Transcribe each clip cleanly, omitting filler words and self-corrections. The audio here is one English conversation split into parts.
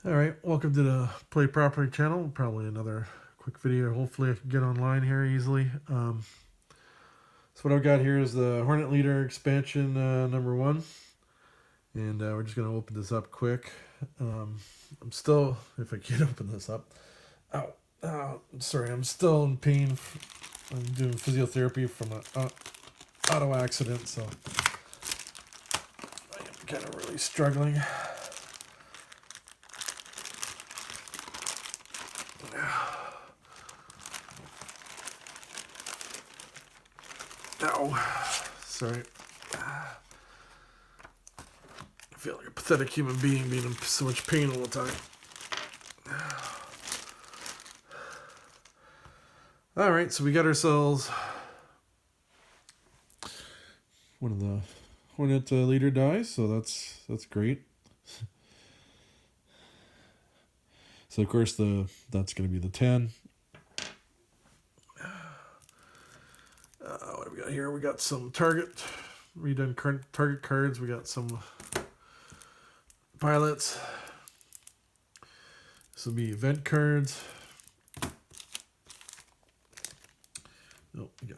Alright, welcome to the Play Properly channel. Probably another quick video. Hopefully I can get online here easily. So what I've got here is the Hornet Leader Expansion number 1. And we're just going to open this up quick. I'm still, if I can open this up. Sorry, I'm still in pain. I'm doing physiotherapy from an auto accident, so I am kind of really struggling. Ow. Sorry. I feel like a pathetic human being in so much pain all the time. Alright, so we got ourselves one of the Hornet Leader dies, so that's great. So of course that's going to be the 10. What do we got here? We got some redone target cards. We got some pilots. This will be event cards. Oh, we go.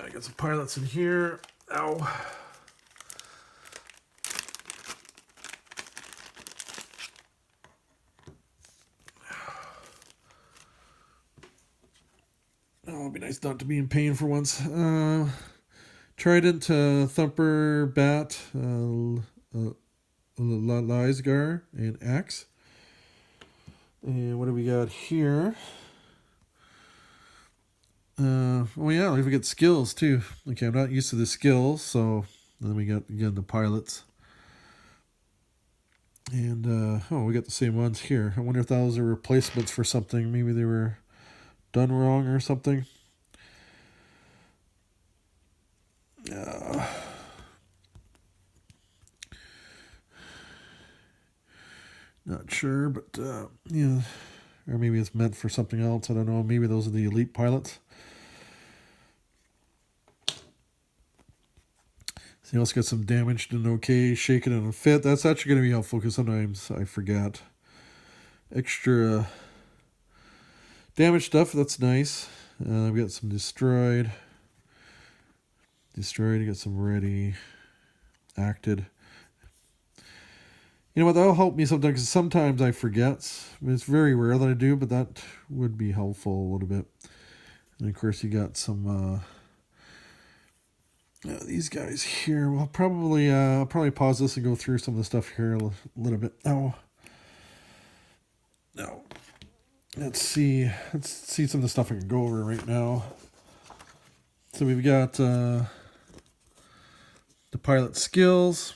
I got some pilots in here. Ow. Oh, it'd be nice not to be in pain for once. Trident, Thumper, Bat, Lysgar, and Axe. And what do we got here? Oh yeah, we get skills too. Okay, I'm not used to the skills, so then we got again the pilots. And we got the same ones here. I wonder if those are replacements for something. Maybe they were done wrong or something. Not sure, but yeah, or maybe it's meant for something else. I don't know. Maybe those are the elite pilots. So you also got some damaged and okay, shaken and fit. That's actually going to be helpful because sometimes I forget. Extra damaged stuff. That's nice. We got some destroyed. You got some ready, acted. You know what, that'll help me sometimes, because sometimes I forget. I mean, it's very rare that I do, but that would be helpful a little bit. And of course, you got some these guys here. Well, I'll probably pause this and go through some of the stuff here a little bit. No. Let's see some of the stuff I can go over right now. So we've got the pilot skills.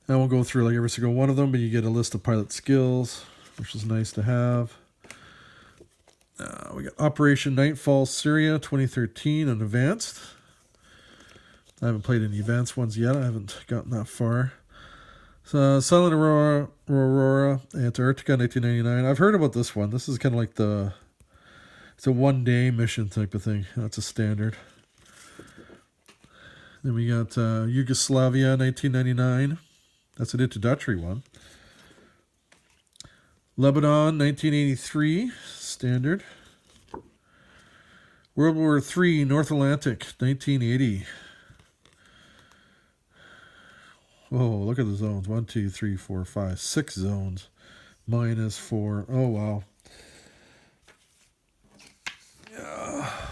I won't go through like every single one of them, but you get a list of pilot skills, which is nice to have. We got Operation Nightfall Syria 2013 and Advanced. I haven't played any advanced ones yet. I haven't gotten that far. So Silent Aurora Antarctica 1999. I've heard about this one. This is kind of like it's a one-day mission type of thing. That's a standard. Then we got Yugoslavia 1999. That's an introductory one. Lebanon 1983, standard. World War III, North Atlantic 1980. Whoa, look at the zones. 1, 2, 3, 4, 5, 6 zones. -4. Oh, wow.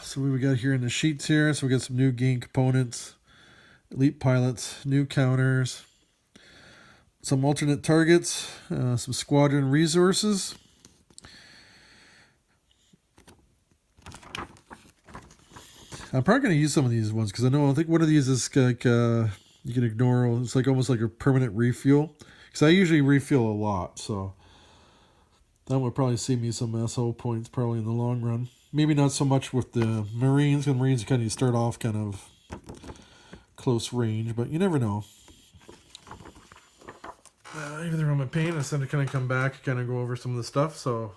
So what we got here in the sheets here? So we got some new game components. Elite pilots, new counters. Some alternate targets, some squadron resources. I'm probably going to use some of these ones because I think one of these is like you can ignore. It's like almost like a permanent refuel. Because I usually refuel a lot, so that would probably save me some SO points probably in the long run. Maybe not so much with the Marines, because Marines kind of start off kind of close range, but you never know. Even though I'm in pain, I decided to kind of come back, kind of go over some of the stuff. So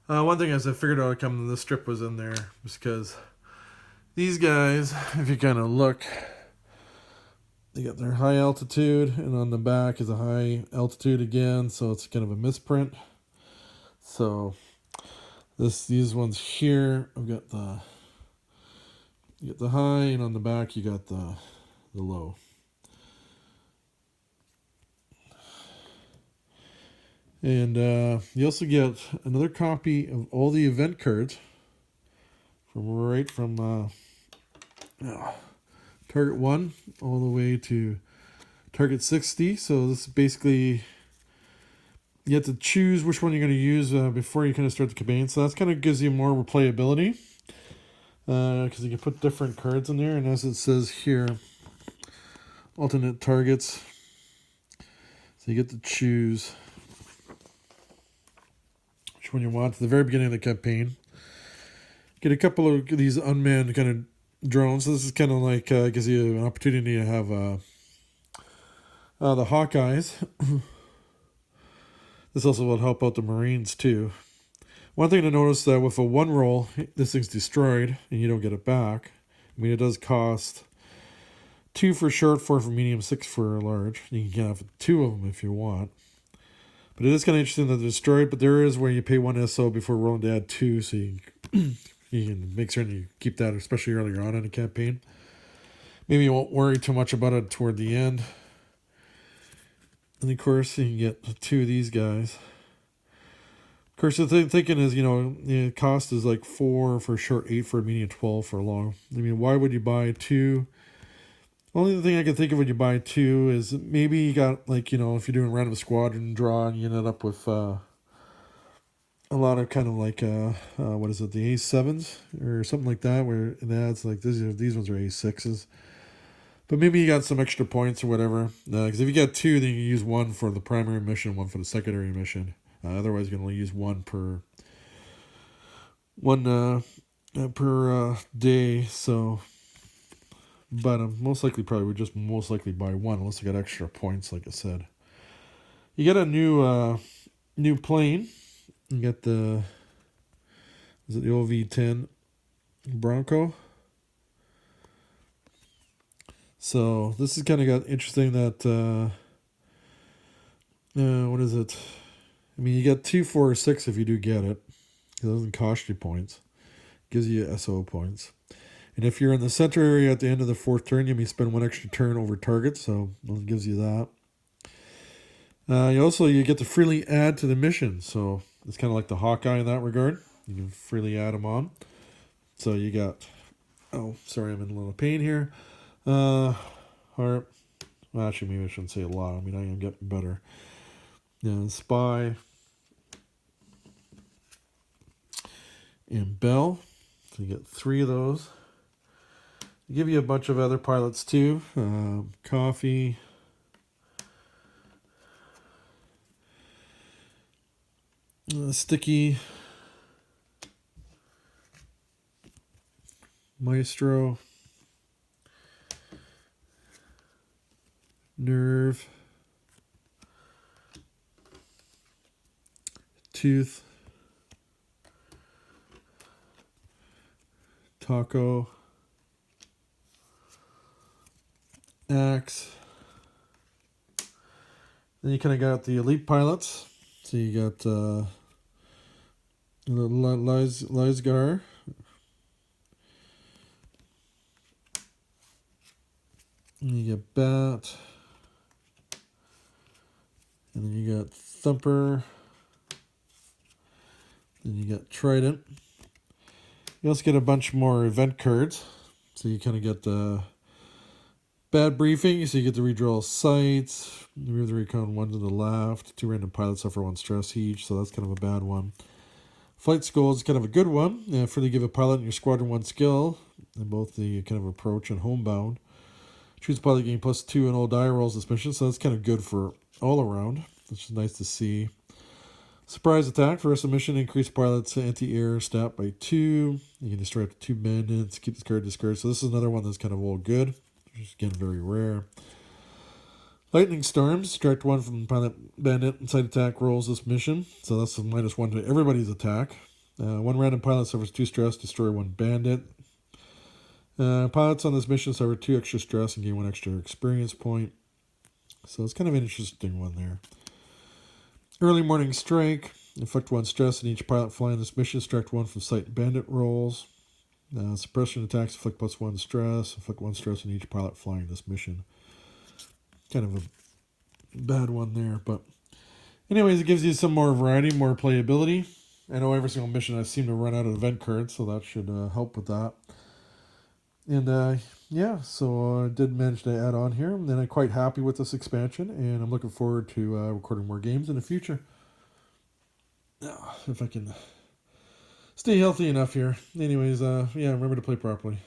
one thing is I figured out this strip was in there just because these guys, if you kind of look, they got their high altitude, and on the back is a high altitude again, so it's kind of a misprint. So these ones here, I've got you get the high, and on the back you got the low. And you also get another copy of all the event cards from target 1 all the way to target 60. So this is basically, you have to choose which one you're going to use before you kind of start the campaign. So that kind of gives you more replayability because you can put different cards in there. And as it says here, alternate targets. So you get to choose which one you want at the very beginning of the campaign. Get a couple of these unmanned kind of drones. So this is kind of like gives you an opportunity to have the Hawkeyes. This also will help out the Marines too. One thing to notice that with a 1 roll, this thing's destroyed and you don't get it back. I mean, it does cost 2 for short, 4 for medium, 6 for large. You can have 2 of them if you want. But it is kind of interesting that they're destroyed, but there is where you pay 1 SO before rolling to add 2, so you can make certain you keep that, especially earlier on in a campaign. Maybe you won't worry too much about it toward the end. And of course, you can get 2 of these guys. Of course, the thinking is, the cost is like 4 for short, 8 for a medium, 12 for a long. I mean, why would you buy 2? Only thing I can think of when you buy 2 is maybe you got, like, if you're doing random squadron draw and you ended up with a lot of kind of like, what is it, the A7s or something like that, where it adds like these ones are A6s. But maybe you got some extra points or whatever. Because if you got 2, then you use 1 for the primary mission, 1 for the secondary mission. Otherwise, you can only use 1 per day. So, but most likely probably would just buy 1 unless you got extra points, like I said. You get a new plane. You get the OV-10 Bronco. So this is kind of got interesting that what is it? I mean, you get 2, 4, or 6 if you do get it. It doesn't cost you points. It gives you SO points. And if you're in the center area at the end of the 4th turn, you may spend 1 extra turn over target, so it gives you that. You get to freely add to the mission, so it's kind of like the Hawkeye in that regard. You can freely add them on. So you got, oh, sorry, I'm in a little pain here. Heart. Well, actually, maybe I shouldn't say a lot. I mean, I am getting better. Yeah, Spy. And Bell. So you get 3 of those. They give you a bunch of other pilots too. Coffee. Sticky. Maestro. Nerve. Tooth. Taco. Axe. Then you kind of got the elite pilots. So you got Lysgar. And you get Bat. And then you got Thumper. Then you got Trident. You also get a bunch more event cards. So you kind of get the bad briefing. So you get to redraw sights. Remove the recon 1 to the left. 2 random pilots suffer 1 stress each. So that's kind of a bad one. Flight School is kind of a good one. Freely give a pilot in your squadron 1 skill. In both the kind of approach and homebound. Choose pilot gain +2 in all die rolls this mission. So that's kind of good for all around. Which is nice to see. Surprise attack for rest of the mission. Increase pilot's anti-air stat by 2. You can destroy up to 2 bandits. Keep this card discarded. So this is another one that's kind of all good. Which is again very rare. Lightning Storms. Subtract 1 from pilot bandit inside attack rolls this mission. So that's a -1 to everybody's attack. 1 random pilot suffers 2 stress. Destroy 1 bandit. Pilots on this mission suffer 2 extra stress and gain 1 extra experience point. So it's kind of an interesting one there. Early morning strike. Inflict 1 stress on each pilot flying this mission. Subtract 1 from sight and bandit rolls. Suppression attacks inflict +1 stress. Inflict 1 stress on each pilot flying this mission. Kind of a bad one there, but anyways, it gives you some more variety, more playability. I know every single mission I seem to run out of event cards, so that should help with that. And yeah, so I did manage to add on here, and then I'm quite happy with this expansion, and I'm looking forward to recording more games in the future. If I can stay healthy enough here. Anyways, yeah, remember to play properly.